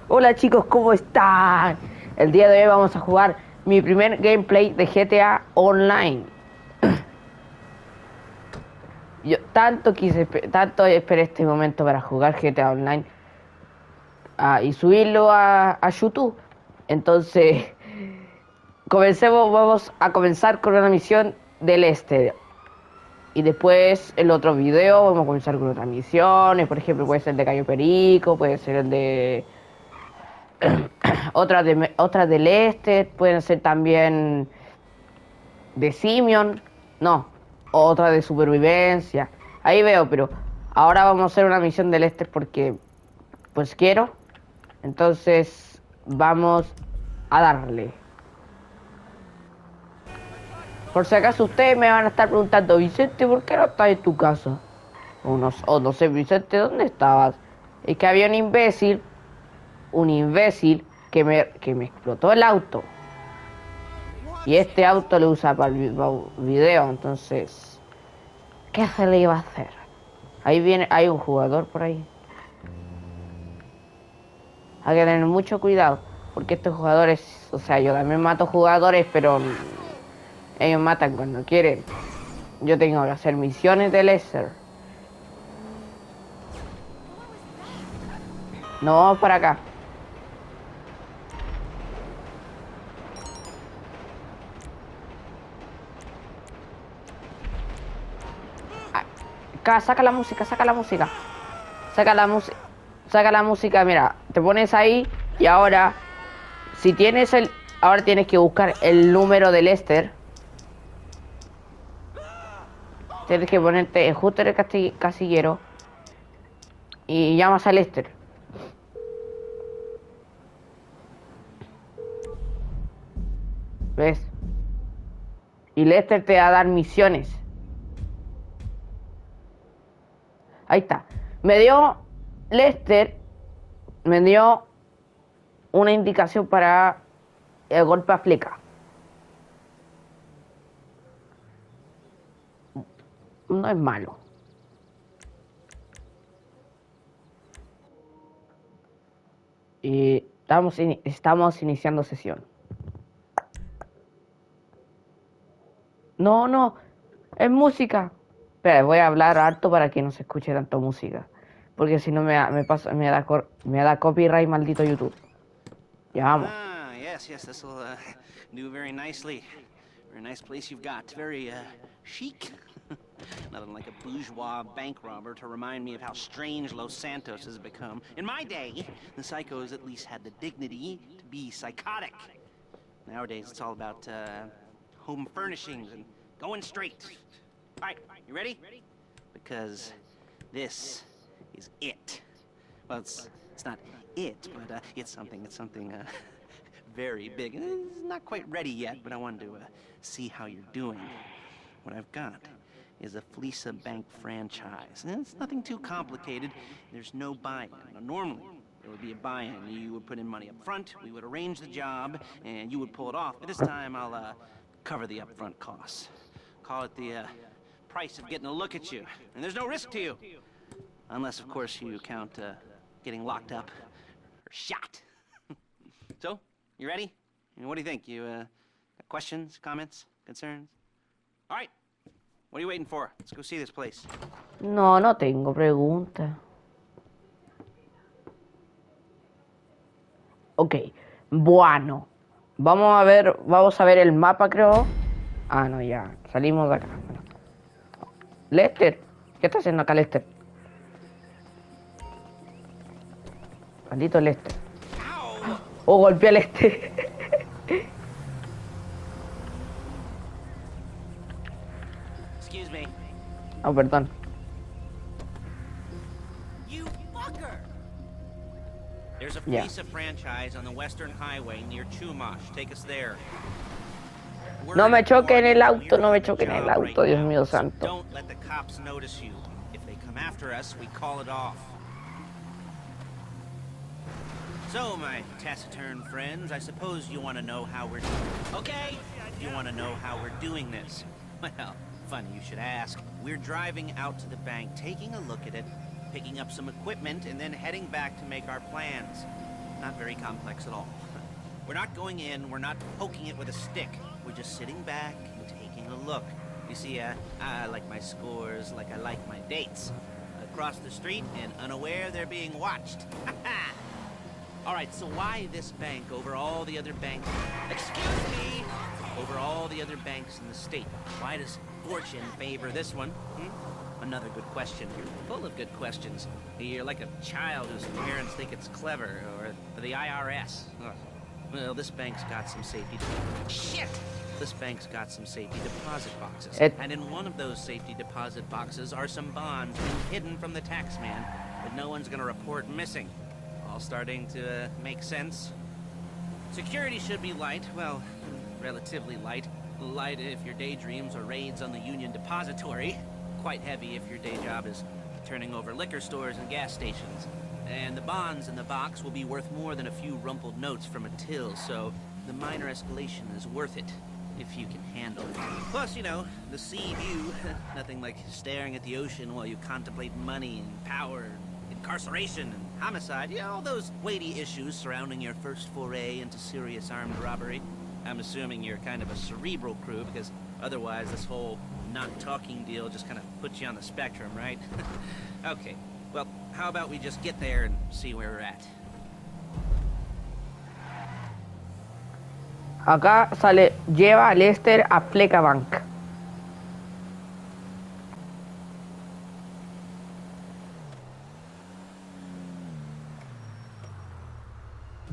Hola chicos, ¿cómo están? El día de hoy vamos a jugar mi primer gameplay de GTA Online. Yo tanto esperé este momento para jugar GTA Online y subirlo a YouTube. Entonces, vamos a comenzar con una misión del este. Y después el otro video vamos a comenzar con otras misiones. Por ejemplo, puede ser el de Cayo Perico, puede ser el de otras del este, pueden ser también de Simeon, no, otra de supervivencia. Ahí veo, pero ahora vamos a hacer una misión del este porque pues quiero. Entonces vamos a darle. Por si acaso ustedes me van a estar preguntando, Vicente, ¿por qué no estás en tu casa? O no sé, Vicente, ¿dónde estabas? Es que había un imbécil que me explotó el auto. Y este auto lo usa para el video, entonces, ¿qué se le iba a hacer? Ahí viene, hay un jugador por ahí. Hay que tener mucho cuidado, porque estos jugadores, o sea, yo también mato jugadores, pero ellos matan cuando quieren. Yo tengo que hacer misiones de Lesser. No, vamos para acá. Acá, saca la música, saca la música. Saca la música. Saca la música, mira, te pones ahí y ahora, si tienes ahora tienes que buscar el número del Lester. Tienes que ponerte justo en el casillero y llamas a Lester. ¿Ves? Y Lester te va a dar misiones. Ahí está. Lester me dio una indicación para el golpe a Fleeca. No es malo. Y estamos iniciando sesión. No, es música. Espera, voy a hablar harto para que no se escuche tanto música. Porque si no me da copyright maldito YouTube. Ya vamos. Ah, yes, this will do very nicely. Very nice place you've got. Very chic. Nothing like a bourgeois bank robber to remind me of how strange Los Santos has become. In my day, the psychos at least had the dignity to be psychotic. Nowadays, it's all about home furnishings and going straight. All right, you ready? Because this is it. Well, it's not it, but it's something very big. It's not quite ready yet, but I wanted to see how you're doing. What I've got is a Fleeca bank franchise. And it's nothing too complicated. There's no buy-in. Now, normally, there would be a buy-in. You would put in money up front, we would arrange the job, and you would pull it off. But this time, I'll cover the upfront costs. Call it the price of getting a look at you. And there's no risk to you. Unless, of course, you count getting locked up or shot. So, you ready? What do you think? You got questions, comments, concerns? All right. What are you waiting for? Let's go see this place. No tengo pregunta. Ok, bueno. Vamos a ver el mapa, creo. Ah, no, ya. Salimos de acá. Bueno. Lester, ¿qué está haciendo acá Lester? Maldito Lester. Oh, golpeé a Lester. Excuse me. Oh, perdón. You fucker! There's a Fleeca franchise on the Western Highway near Chumash. Take us there. No me choque en el auto, no me choque en el auto, Dios mío santo. Don't let the cops notice you. If they come after us, we call it off. So, my taciturn friends, I suppose you want to know how we're doing. Okay, you want to know how we're doing this. Well, funny you should ask. We're driving out to the bank, taking a look at it, picking up some equipment, and then heading back to make our plans. Not very complex at all. We're not going in, we're not poking it with a stick. We're just sitting back and taking a look. You see, I like my scores like I like my dates. Across the street and unaware they're being watched. All right, so why this bank over all the other banks? Excuse me! Over all the other banks in the state. Why does fortune favor this one? Another good question. Full of good questions. You're like a child whose parents think it's clever, or the IRS. Ugh. Well, this bank's got some safety. Shit! This bank's got some safety deposit boxes. And in one of those safety deposit boxes are some bonds hidden from the tax man that no one's gonna report missing. All starting to make sense. Security should be light, well, relatively light. Light if your daydreams or raids on the Union Depository. Quite heavy if your day job is turning over liquor stores and gas stations. And the bonds in the box will be worth more than a few rumpled notes from a till, so the minor escalation is worth it, if you can handle it. Plus, you know, the sea view, nothing like staring at the ocean while you contemplate money and power, and incarceration and homicide, you know, all those weighty issues surrounding your first foray into serious armed robbery. I'm assuming you're kind of a cerebral crew, because otherwise this whole not talking deal just kind of puts you on the spectrum, right? Okay, well, how about we just get there and see where we're at? Acá sale, lleva a Lester a Fleeca Bank.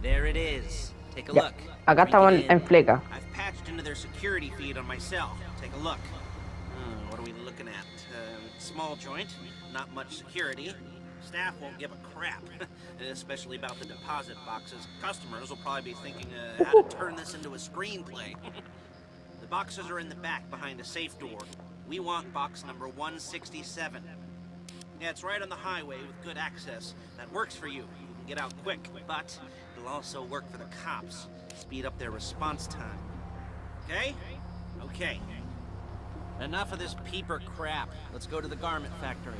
There it is. Take a Ya, look. acá estamos en Fleeca. I've patched into their security feed on my cell. Take a look. What are we looking at? Small joint, not much security. Staff won't give a crap, especially about the deposit boxes. Customers will probably be thinking how to turn this into a screenplay. The boxes are in the back behind a safe door. We want box number 167. Yeah, it's right on the highway with good access. That works for you. You can get out quick, but it'll also work for the cops. Speed up their response time. Okay? Okay. Enough of this peeper crap. Let's go to the garment factory.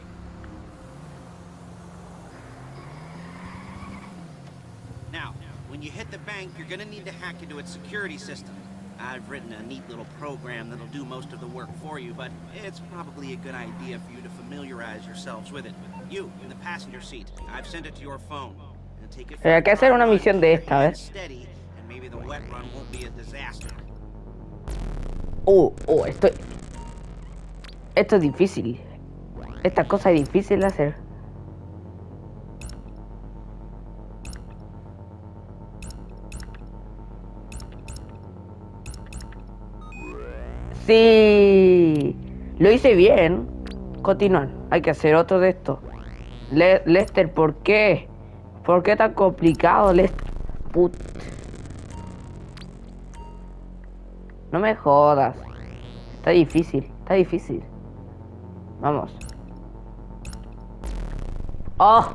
Now, when you hit the bank, you're gonna need to hack into its security system. I've written a neat little program that'll do most of the work for you, but it's probably a good idea for you to familiarize yourselves with it. You, in the passenger seat, I've sent it to your phone. And take it Hay que hacer una misión de esta, ¿ves? steady, and maybe the wet run won't be a disaster. Esto es difícil. Esta cosa es difícil de hacer. Sí, lo hice bien. Continuar. Hay que hacer otro de estos. Lester, ¿por qué? ¿Por qué tan complicado, Lester? No me jodas. Está difícil, está difícil. Vamos. Oh.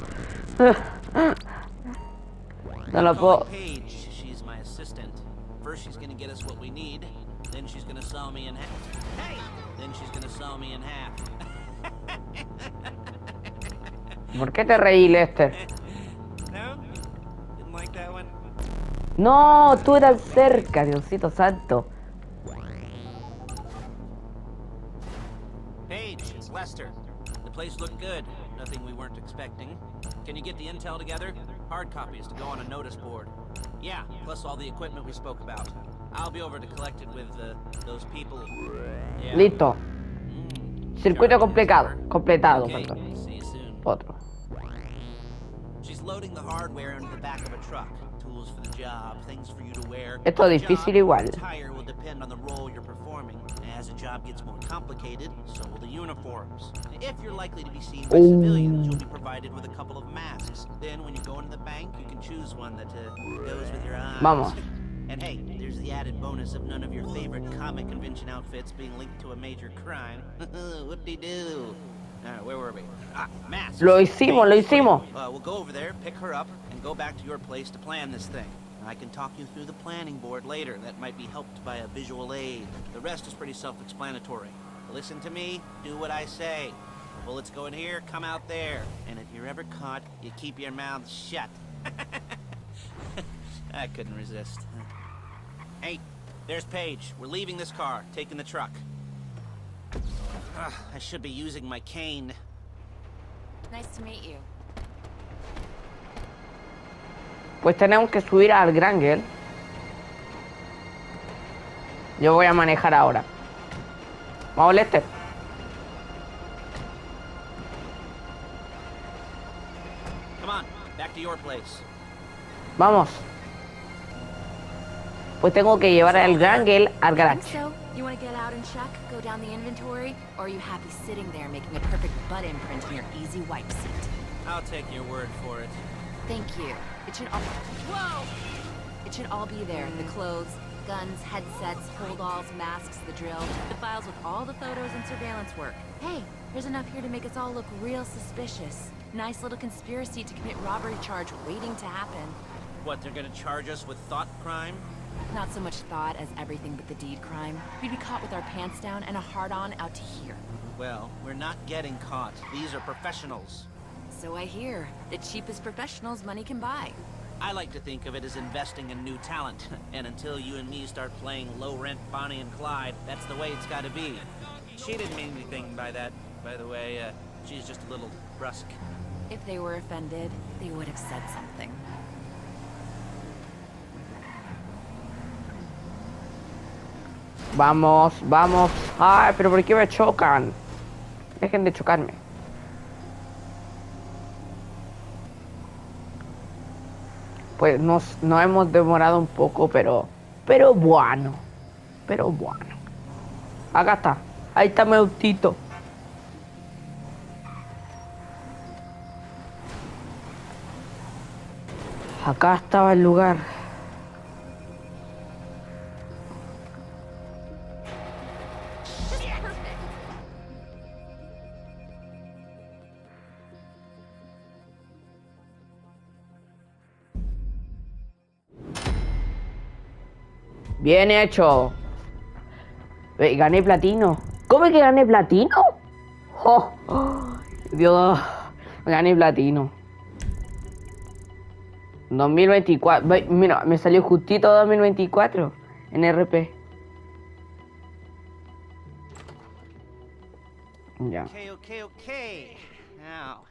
No lo puedo. Paige, she's my assistant. First she's gonna get us what we need, then she's gonna saw me in half. Hey! Then she's gonna saw me in half. ¿Por qué te reí, Lester? No? Didn't like that one? No, tú eras cerca, Diosito santo. Paige, it's Lester. The place looked good. Nothing we weren't expecting. Can you get the intel together? Hard copies to go on a notice board. Yeah, plus all the equipment we spoke about. I'll be over to collect it with those people. Yeah. Listo. Circuito completado, Okay, perdón. see you soon. Otro. She's loading the hardware into the back of a truck. Tools for the job, things for you to wear. Esto es difícil igual. The tire will depend on the role you're performing. As the job gets more complicated, so will the uniforms. If you're likely to be seen by civilians, you'll be provided with a couple of masks. Then when you go into the bank, you can choose one that goes with your eyes. Vamos. And hey, there's the added bonus of none of your favorite comic convention outfits being linked to a major crime. Whoop-de-doo. Where were we? Masks. Lo hicimos, lo hicimos. We'll go over there, pick her up, and go back to your place to plan this thing. I can talk you through the planning board later. That might be helped by a visual aid. The rest is pretty self-explanatory. Listen to me, do what I say. Bullets go in here, come out there. And if you're ever caught, you keep your mouth shut. I couldn't resist. Hey, there's Paige. We're leaving this car, taking the truck. I should be using my cane. Nice to meet you. Pues tenemos que subir al Granger. Yo voy a manejar ahora. Vamos, Lester. Come on, back to your place. Vamos. Pues tengo que llevar al Granger al garage. So, you want to get out and check, go down the inventory, or are you happy sitting there making a perfect butt imprint in your easy wipe seat? I'll take your word for it. Thank you. It should all... Whoa! It should all be there. The clothes, guns, headsets, holdalls, masks, the drill, the files with all the photos and surveillance work. Hey, there's enough here to make us all look real suspicious. Nice little conspiracy to commit robbery charge waiting to happen. What, they're gonna charge us with thought crime? Not so much thought as everything but the deed crime. We'd be caught with our pants down and a hard-on out to here. Well, we're not getting caught. These are professionals. So I hear. The cheapest professionals money can buy. I like to think of it as investing in new talent. And until you and me start playing low-rent Bonnie and Clyde, that's the way it's gotta be. She didn't mean anything by that, by the way. She's just a little brusque. If they were offended, they would have said something. Vamos, vamos. Ay, pero ¿por qué me chocan? Dejen de chocarme. Pues nos hemos demorado un poco, pero bueno. Pero bueno. Acá está. Ahí está mi autito. Acá estaba el lugar. Bien hecho. Gané platino. ¿Cómo es que gané platino? Oh, oh, Dios, gané platino. 2024. Mira, me salió justito 2024 en RP. Ya. Okay. Now,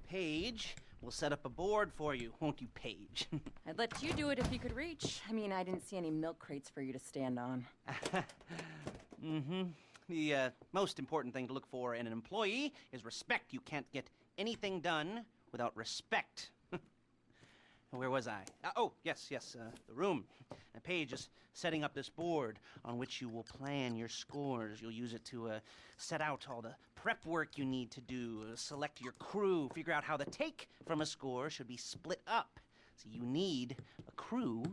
Paige, we'll set up a board for you, won't you, Paige? I'd let you do it if you could reach. I mean, I didn't see any milk crates for you to stand on. The most important thing to look for in an employee is respect. You can't get anything done without respect. Where was I? Oh, yes, the room. Paige is setting up this board on which you will plan your scores. You'll use it to set out all the prep work you need to do, select your crew, figure out how the take from a score should be split up. So you need a crew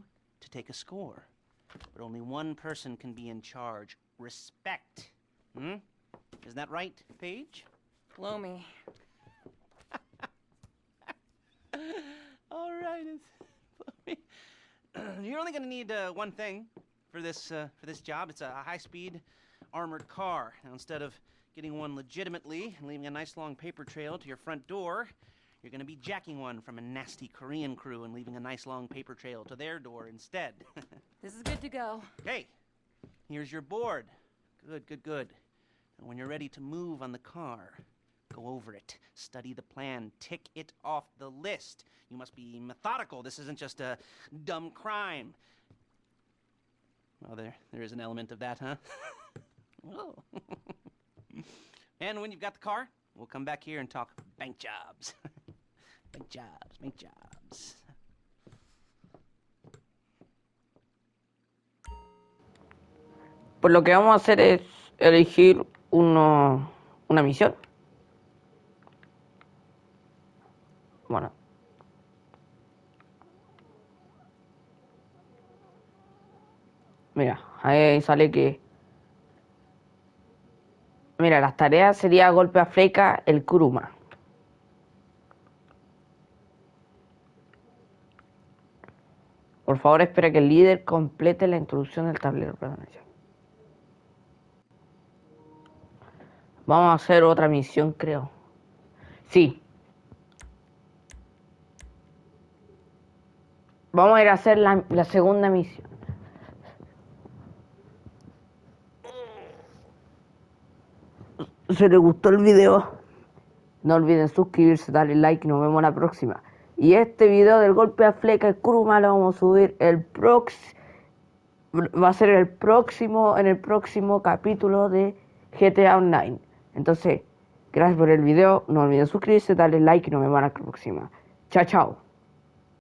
to take a score. But only one person can be in charge. Respect. Isn't that right, Paige? Blow me. All right. You're only going to need one thing for this job. It's a high-speed armored car. Now, instead of getting one legitimately and leaving a nice long paper trail to your front door, you're going to be jacking one from a nasty Korean crew and leaving a nice long paper trail to their door instead. This is good to go. Hey, here's your board. Good. And when you're ready to move on the car, go over it, study the plan, tick it off the list. You must be methodical. This isn't just a dumb crime. Well, there is an element of that, huh? Oh. And when you've got the car, we'll come back here and talk bank jobs. Bank jobs. Pues lo que vamos a hacer es elegir una misión. Bueno. Mira, ahí sale que... Mira, las tareas sería golpe a Fleeca, el Kuruma. Por favor, espera que el líder complete la introducción del tablero. Vamos a hacer otra misión, creo. Sí. Vamos a ir a hacer la segunda misión. Si les gustó el video, no olviden suscribirse, darle like y nos vemos la próxima. Y este video del golpe a Fleeca y Kuruma lo vamos a subir va a ser en el próximo capítulo de GTA Online. Entonces, gracias por el video, no olviden suscribirse, darle like y nos vemos la próxima. Chao, chao.